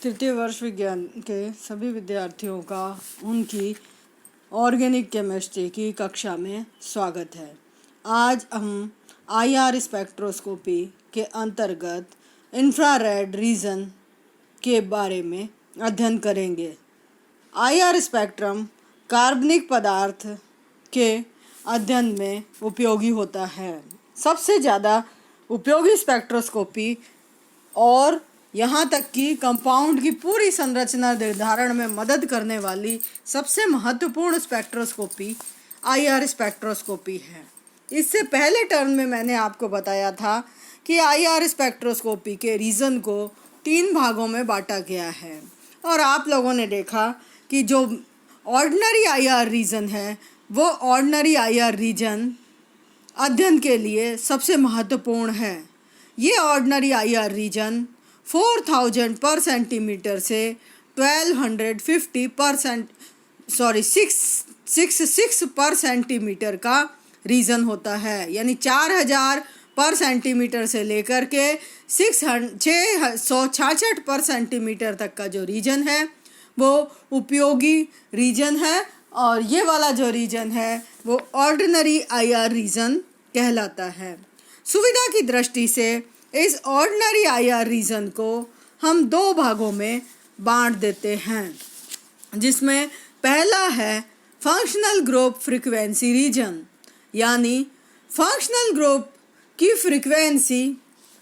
तृतीय वर्ष विज्ञान के सभी विद्यार्थियों का उनकी ऑर्गेनिक केमिस्ट्री की कक्षा में स्वागत है। आज हम आईआर स्पेक्ट्रोस्कोपी के अंतर्गत इंफ्रारेड रीजन के बारे में अध्ययन करेंगे। आईआर स्पेक्ट्रम कार्बनिक पदार्थ के अध्ययन में उपयोगी होता है। सबसे ज़्यादा उपयोगी स्पेक्ट्रोस्कोपी और यहाँ तक कि कंपाउंड की पूरी संरचना निर्धारण में मदद करने वाली सबसे महत्वपूर्ण स्पेक्ट्रोस्कोपी आईआर स्पेक्ट्रोस्कोपी है। इससे पहले टर्म में मैंने आपको बताया था कि आईआर स्पेक्ट्रोस्कोपी के रीजन को 3 भागों में बांटा गया है और आप लोगों ने देखा कि जो ऑर्डिनरी आईआर रीजन है वो ऑर्डिनरी आईआर रीजन अध्ययन के लिए सबसे महत्वपूर्ण है। ये ऑर्डिनरी आईआर रीजन 4000 पर सेंटीमीटर से 1250 66 पर सेंटीमीटर का रीजन होता है, यानी 4000 पर सेंटीमीटर से लेकर के 666 पर सेंटीमीटर तक का जो रीजन है वो उपयोगी रीजन है और ये वाला जो रीजन है वो ऑर्डिनरी आईआर रीजन कहलाता है। सुविधा की दृष्टि से इस ऑर्डिनरी आईआर रीजन को हम 2 भागों में बांट देते हैं, जिसमें पहला है फंक्शनल ग्रुप फ्रीक्वेंसी रीजन, यानी फंक्शनल ग्रुप की फ्रीक्वेंसी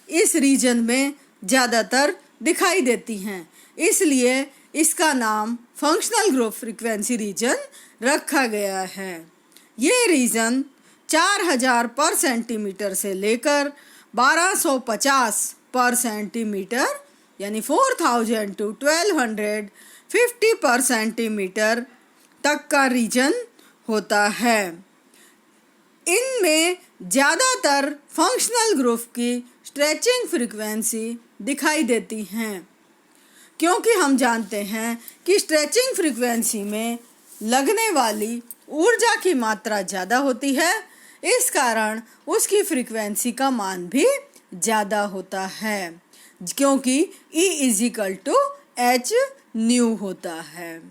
इस रीजन में ज़्यादातर दिखाई देती हैं, इसलिए इसका नाम फंक्शनल ग्रुप फ्रीक्वेंसी रीजन रखा गया है। ये रीजन 4000 पर सेंटीमीटर से लेकर 1250 पर सेंटीमीटर यानी 4000 to 1250 पर सेंटीमीटर तक का रीजन होता है। इनमें ज़्यादातर फंक्शनल ग्रुप की स्ट्रेचिंग फ्रीक्वेंसी दिखाई देती हैं, क्योंकि हम जानते हैं कि स्ट्रेचिंग फ्रीक्वेंसी में लगने वाली ऊर्जा की मात्रा ज़्यादा होती है, इस कारण उसकी फ्रीक्वेंसी का मान भी ज़्यादा होता है, क्योंकि E=h होता है।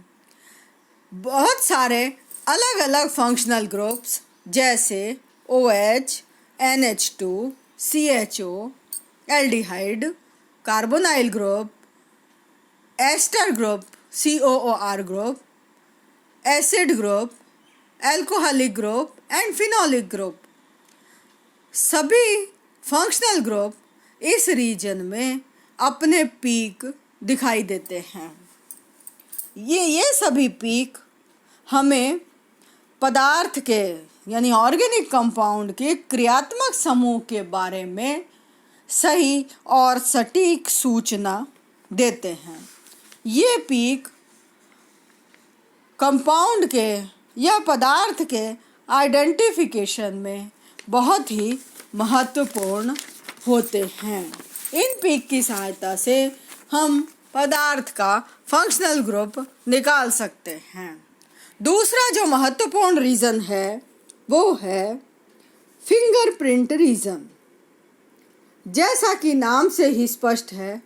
बहुत सारे अलग अलग फंक्शनल ग्रुप्स जैसे OH, NH2, CHO, aldehyde, carbonyl group, ester group, COOR group, acid group, alcoholic group and phenolic group, सभी फंक्शनल ग्रुप इस रीजन में अपने पीक दिखाई देते हैं। ये सभी पीक हमें पदार्थ के यानी ऑर्गेनिक कंपाउंड के क्रियात्मक समूह के बारे में सही और सटीक सूचना देते हैं। ये पीक कंपाउंड के या पदार्थ के आइडेंटिफिकेशन में बहुत ही महत्वपूर्ण होते हैं। इन पीक की सहायता से हम पदार्थ का फंक्शनल ग्रुप निकाल सकते हैं। दूसरा जो महत्वपूर्ण रीजन है वो है फिंगरप्रिंट रीजन। जैसा कि नाम से ही स्पष्ट है,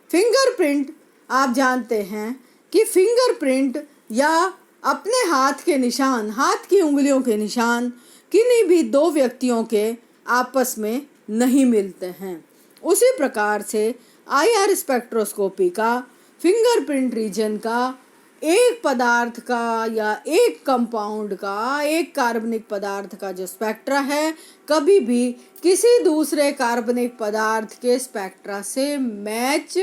फिंगरप्रिंट आप जानते हैं कि फिंगरप्रिंट या अपने हाथ के निशान, हाथ की उंगलियों के निशान किन्हीं भी 2 व्यक्तियों के आपस में नहीं मिलते हैं। उसी प्रकार से आईआर स्पेक्ट्रोस्कोपी का फिंगरप्रिंट रीजन का एक पदार्थ का या एक कंपाउंड का, एक कार्बनिक पदार्थ का जो स्पेक्ट्रा है कभी भी किसी दूसरे कार्बनिक पदार्थ के स्पेक्ट्रा से मैच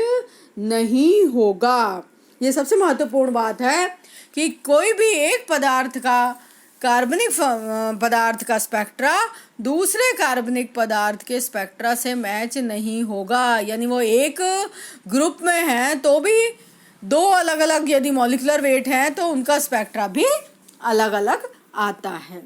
नहीं होगा। ये सबसे महत्वपूर्ण बात है कि कोई भी एक पदार्थ का, कार्बनिक पदार्थ का स्पेक्ट्रा दूसरे कार्बनिक पदार्थ के स्पेक्ट्रा से मैच नहीं होगा, यानी वो एक ग्रुप में है तो भी 2 अलग अलग यदि मॉलिक्यूलर वेट हैं तो उनका स्पेक्ट्रा भी अलग अलग आता है।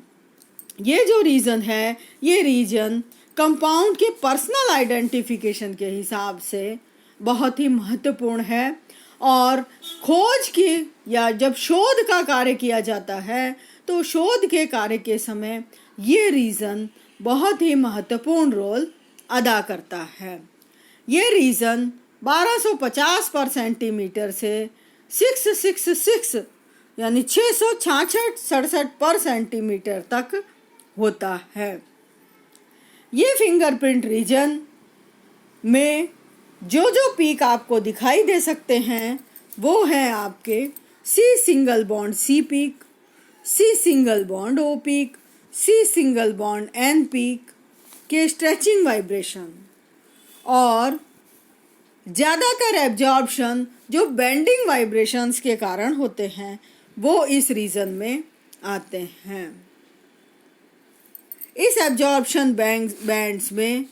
ये जो रीजन है, ये रीजन कंपाउंड के पर्सनल आइडेंटिफिकेशन के हिसाब से बहुत ही महत्वपूर्ण है और खोज की या जब शोध का कार्य किया जाता है तो शोध के कार्य के समय ये रीजन बहुत ही महत्वपूर्ण रोल अदा करता है। ये रीजन 1250 पर सेंटीमीटर से 666 यानी 666 पर सेंटीमीटर तक होता है। ये फिंगरप्रिंट रीजन में जो पीक आपको दिखाई दे सकते हैं वो हैं आपके C single bond C peak, C single bond O peak, C single bond N peak के स्ट्रेचिंग वाइब्रेशन, और ज़्यादातर एब्जॉर्प्शन जो बेंडिंग वाइब्रेशंस के कारण होते हैं वो इस रीजन में आते हैं। इस एब्जॉर्प्शन बैंड्स में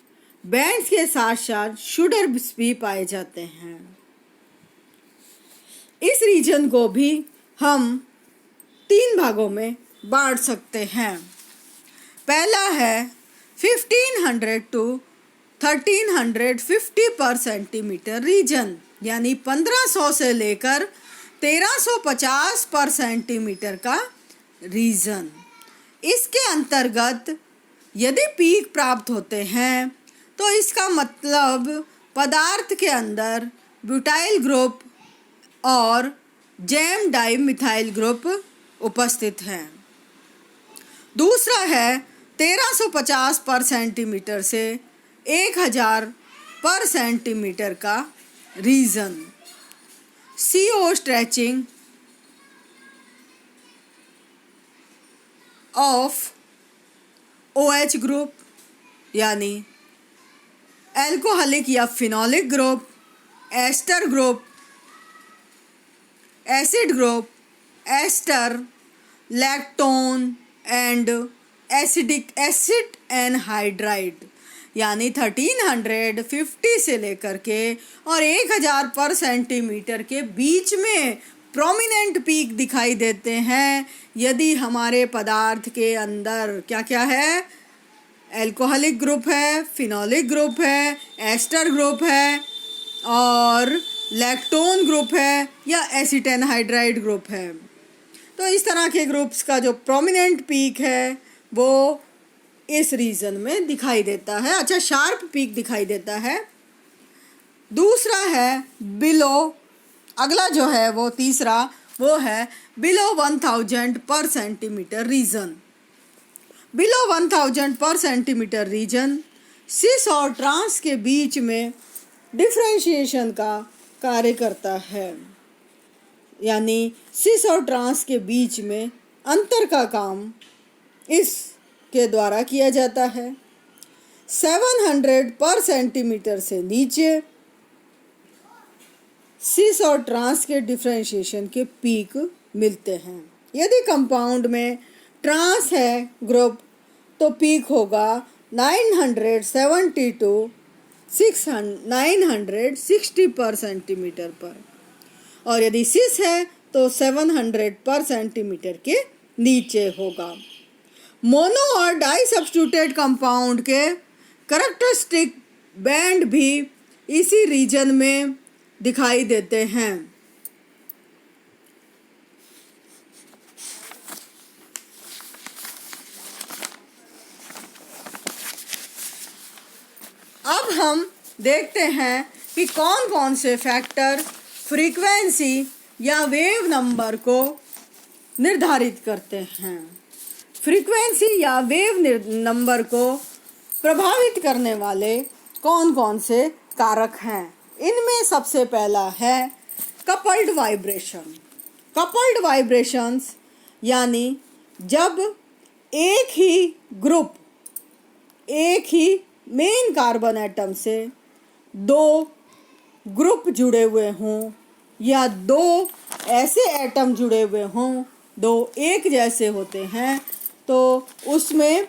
बैंड्स के साथ साथ शूडर्स भी पाए जाते हैं। इस रीजन को भी हम 3 भागों में बांट सकते हैं। पहला है 1500 to 1350 पर सेंटीमीटर रीजन, यानी 1500 से लेकर 1350 पर सेंटीमीटर का रीजन। इसके अंतर्गत यदि पीक प्राप्त होते हैं तो इसका मतलब पदार्थ के अंदर ब्यूटाइल ग्रुप और जैम डाई मिथाइल ग्रुप उपस्थित हैं। दूसरा है 1350 पर सेंटीमीटर से 1000 पर सेंटीमीटर का region. CO stretching of OH group यानी एल्कोहलिक या phenolic group, ester group, acid group, ester, lactone and acidic acid anhydride, यानी 1350 से लेकर के और 1000 पर सेंटीमीटर के बीच में प्रोमिनेंट पीक दिखाई देते हैं यदि हमारे पदार्थ के अंदर क्या क्या है, एल्कोहलिक ग्रुप है, फिनोलिक ग्रुप है, एस्टर ग्रुप है और लैक्टोन ग्रुप है या एसिटेनहाइड्राइड ग्रुप है। तो इस तरह के ग्रुप्स का जो प्रोमिनेंट पीक है वो इस रीजन में दिखाई देता है। अच्छा, शार्प पीक दिखाई देता है। दूसरा है बिलो, अगला जो है वो तीसरा वो है below 1000 per centimetre reason. Below 1000 per centimetre reason सिस और ट्रांस के बीच में डिफ्रेंशिएशन का कार्य करता है, यानी सिस और ट्रांस के बीच में अंतर का काम इस के द्वारा किया जाता है। 700 पर सेंटीमीटर से नीचे सिस और ट्रांस के डिफ्रेंशिएशन के पीक मिलते हैं। यदि कंपाउंड में ट्रांस है ग्रुप तो पीक होगा 970 to 960 पर सेंटीमीटर पर, और यदि सिस है तो 700 पर सेंटीमीटर के नीचे होगा। मोनो और डाई सब्स्टिट्यूटेड कंपाउंड के कैरेक्टरिस्टिक बैंड भी इसी रीजन में दिखाई देते हैं। अब हम देखते हैं कि कौन कौन से फैक्टर फ्रीक्वेंसी या वेव नंबर को निर्धारित करते हैं। फ्रीक्वेंसी या वेव नंबर को प्रभावित करने वाले कौन कौन से कारक हैं। इनमें सबसे पहला है कपल्ड वाइब्रेशन। कपल्ड वाइब्रेशंस यानी जब एक ही ग्रुप, एक ही मेन कार्बन एटम से 2 ग्रुप जुड़े हुए हों या 2 ऐसे एटम जुड़े हुए हों, 2 एक जैसे होते हैं, तो उसमें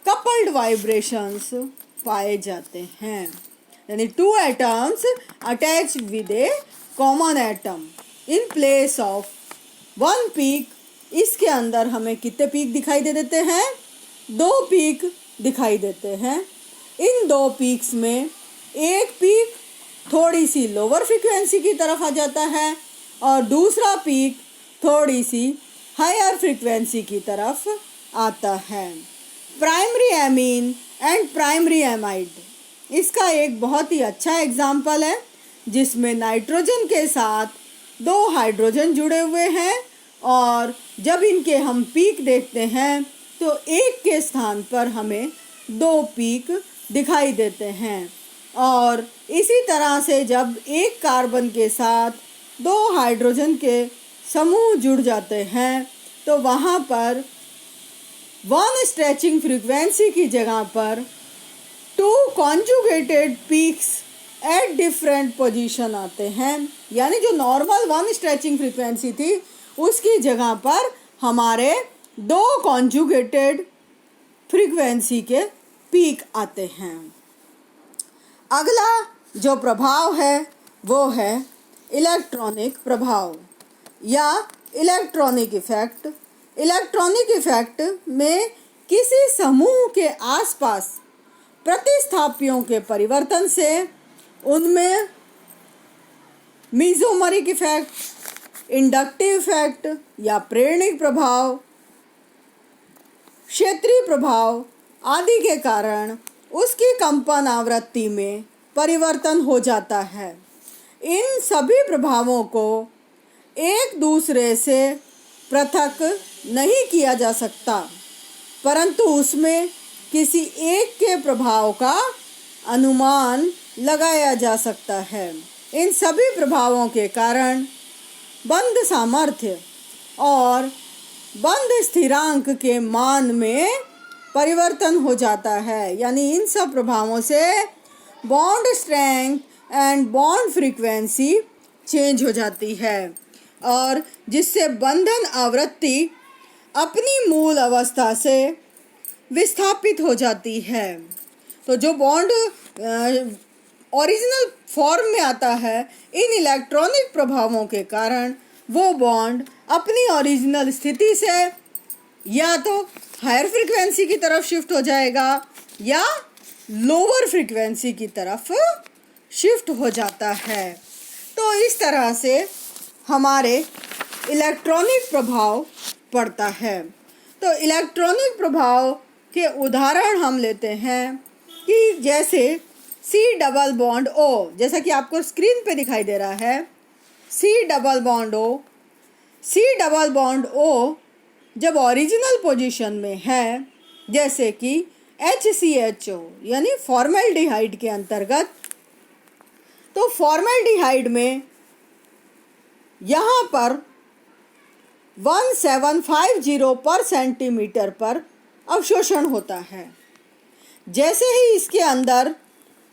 कपल्ड वाइब्रेशंस पाए जाते हैं। यानी 2 atoms attached with A common atom in place of 1 peak. इसके अंदर हमें कितने पीक दिखाई दे देते हैं? 2 पीक दिखाई देते हैं। इन 2 पीक्स में एक पीक थोड़ी सी लोअर फ्रीक्वेंसी की तरफ आ जाता है और दूसरा पीक थोड़ी सी हायर फ्रीक्वेंसी की तरफ आता है। Primary amine and primary amide इसका एक बहुत ही अच्छा एग्जाम्पल है। जिसमें नाइट्रोजन के साथ 2 हाइड्रोजन जुड़े हुए हैं, और जब इनके हम पीक देखते हैं तो एक के स्थान पर हमें 2 पीक दिखाई देते हैं। और इसी तरह से जब एक कार्बन के साथ 2 हाइड्रोजन के समूह जुड़ जाते हैं तो वहाँ पर 1 स्ट्रेचिंग फ्रीक्वेंसी की जगह पर 2 conjugated peaks at different position आते हैं। यानी जो नॉर्मल 1 स्ट्रेचिंग फ्रीक्वेंसी थी उसकी जगह पर हमारे 2 कॉन्जुगेटेड फ्रीक्वेंसी के पीक आते हैं। अगला जो प्रभाव है वो है इलेक्ट्रॉनिक प्रभाव या इलेक्ट्रॉनिक इफेक्ट। इलेक्ट्रॉनिक इफेक्ट में किसी समूह के आसपास प्रतिस्थापियों के परिवर्तन से उनमें मीजोमरिक इफेक्ट, इंडक्टिव इफेक्ट या प्रेरणिक प्रभाव, क्षेत्रीय प्रभाव आदि के कारण उसकी कंपन आवृत्ति में परिवर्तन हो जाता है। इन सभी प्रभावों को एक दूसरे से पृथक नहीं किया जा सकता, परंतु उसमें किसी एक के प्रभाव का अनुमान लगाया जा सकता है। इन सभी प्रभावों के कारण बंध सामर्थ्य और बंध स्थिरांक के मान में परिवर्तन हो जाता है। यानी इन सब प्रभावों से bond strength and bond frequency change हो जाती है, और जिससे बंधन आवृत्ति अपनी मूल अवस्था से विस्थापित हो जाती है। तो जो बॉन्ड ओरिजिनल फॉर्म में आता है, इन इलेक्ट्रॉनिक प्रभावों के कारण वो बॉन्ड अपनी ओरिजिनल स्थिति से या तो हायर फ्रीक्वेंसी की तरफ शिफ्ट हो जाएगा या लोअर फ्रीक्वेंसी की तरफ शिफ्ट हो जाता है। तो इस तरह से हमारे इलेक्ट्रॉनिक प्रभाव पड़ता है। तो इलेक्ट्रॉनिक प्रभाव के उदाहरण हम लेते हैं कि जैसे C डबल बॉन्ड O, जैसा कि आपको स्क्रीन पे दिखाई दे रहा है, C double bond O। C double bond O जब ओरिजिनल पोजीशन में है, जैसे कि HCHO यानी फॉर्मेल्डिहाइड के अंतर्गत, तो फॉर्मेल्डिहाइड में यहाँ पर 1750 पर सेंटीमीटर पर अवशोषण होता है। जैसे ही इसके अंदर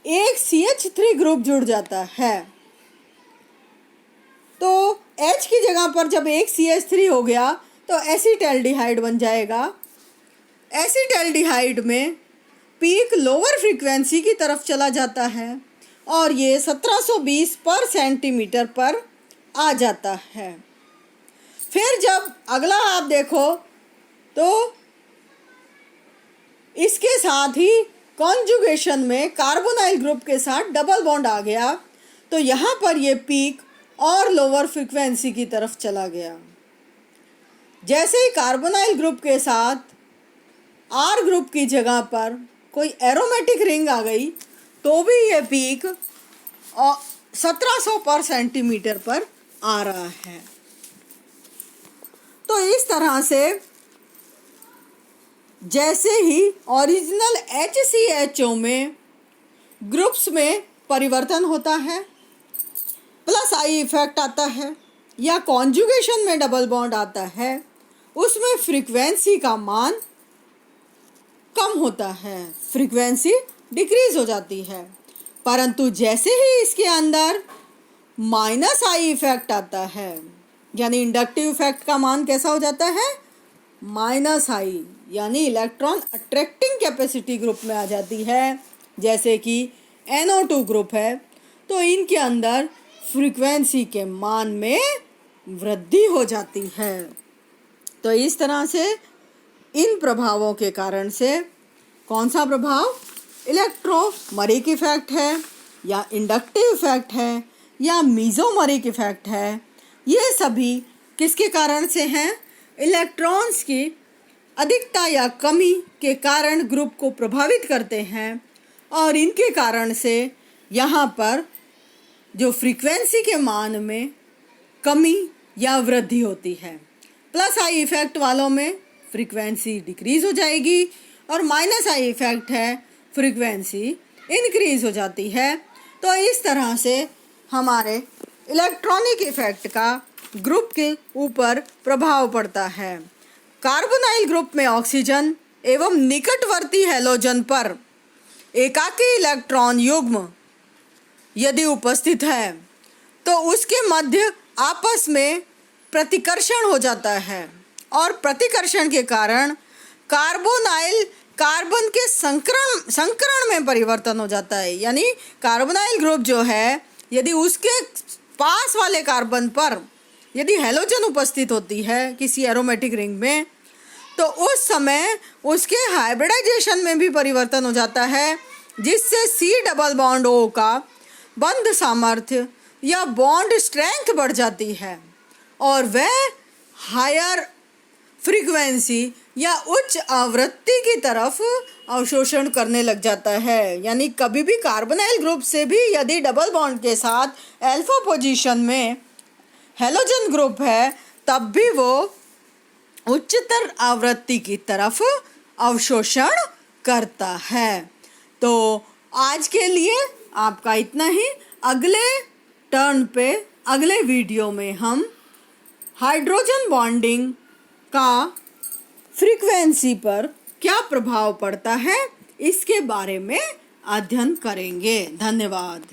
एक CH3 ग्रुप जुड़ जाता है, तो H की जगह पर जब एक CH3 हो गया तो एसिटैल्डिहाइड बन जाएगा। एसिटैल्डिहाइड में पीक लोअर फ्रीक्वेंसी की तरफ चला जाता है और ये 1720 पर सेंटीमीटर पर आ जाता है। फिर जब अगला आप देखो तो इसके साथ ही कॉन्जुगेशन में कार्बोनाइल ग्रुप के साथ डबल बॉन्ड आ गया, तो यहाँ पर ये पीक और लोअर फ्रीक्वेंसी की तरफ चला गया। जैसे ही कार्बोनाइल ग्रुप के साथ R ग्रुप की जगह पर कोई एरोमेटिक रिंग आ गई तो भी ये पीक 1700 पर सेंटीमीटर पर आ रहा है। तो इस तरह से जैसे ही ओरिजिनल HCHO में ग्रुप्स में परिवर्तन होता है, प्लस I इफेक्ट आता है या कॉन्जुगेशन में डबल बॉन्ड आता है, उसमें फ्रीक्वेंसी का मान कम होता है, फ्रीक्वेंसी डिक्रीज हो जाती है। परंतु जैसे ही इसके अंदर -I इफेक्ट आता है, यानी इंडक्टिव इफेक्ट का मान कैसा हो जाता है, -I, यानी इलेक्ट्रॉन अट्रैक्टिंग कैपेसिटी ग्रुप में आ जाती है, जैसे कि NO2 ग्रुप है, तो इनके अंदर फ्रीक्वेंसी के मान में वृद्धि हो जाती है। तो इस तरह से इन प्रभावों के कारण से कौन सा प्रभाव, इलेक्ट्रोमरिक इफेक्ट है या इंडक्टिव इफेक्ट है या मीजोमरिक इफेक्ट है, ये सभी किसके कारण से हैं, इलेक्ट्रॉन्स की अधिकता या कमी के कारण ग्रुप को प्रभावित करते हैं, और इनके कारण से यहाँ पर जो फ्रीक्वेंसी के मान में कमी या वृद्धि होती है। प्लस आई इफेक्ट वालों में फ्रीक्वेंसी डिक्रीज हो जाएगी और माइनस आई इफेक्ट है फ्रीक्वेंसी इंक्रीज हो जाती है। तो इस तरह से हमारे इलेक्ट्रॉनिक इफेक्ट का ग्रुप के ऊपर प्रभाव पड़ता है। कार्बोनाइल ग्रुप में ऑक्सीजन एवं निकटवर्ती हैलोजन पर एकाकी इलेक्ट्रॉन युग्म यदि उपस्थित है तो उसके मध्य आपस में प्रतिकर्षण हो जाता है और प्रतिकर्षण के कारण कार्बोनाइल कार्बन के संकरण में परिवर्तन हो जाता है। यानी कार्बोनाइल ग्रुप जो है यदि उसके पास वाले कार्बन पर यदि हैलोजन उपस्थित होती है किसी एरोमेटिक रिंग में तो उस समय उसके हाइब्रिडाइजेशन में भी परिवर्तन हो जाता है, जिससे सी डबल बॉन्ड ओ का बंध सामर्थ्य या बॉन्ड स्ट्रेंथ बढ़ जाती है और वह हायर फ्रीक्वेंसी या उच्च आवृत्ति की तरफ अवशोषण करने लग जाता है। यानी कभी भी कार्बोनाइल ग्रुप से भी यदि डबल बॉन्ड के साथ अल्फा पोजीशन में हैलोजन ग्रुप है तब भी वो उच्चतर आवृत्ति की तरफ अवशोषण करता है। तो आज के लिए आपका इतना ही। अगले टर्न पे अगले वीडियो में हम हाइड्रोजन बॉन्डिंग का फ्रीक्वेंसी पर क्या प्रभाव पड़ता है इसके बारे में अध्ययन करेंगे। धन्यवाद।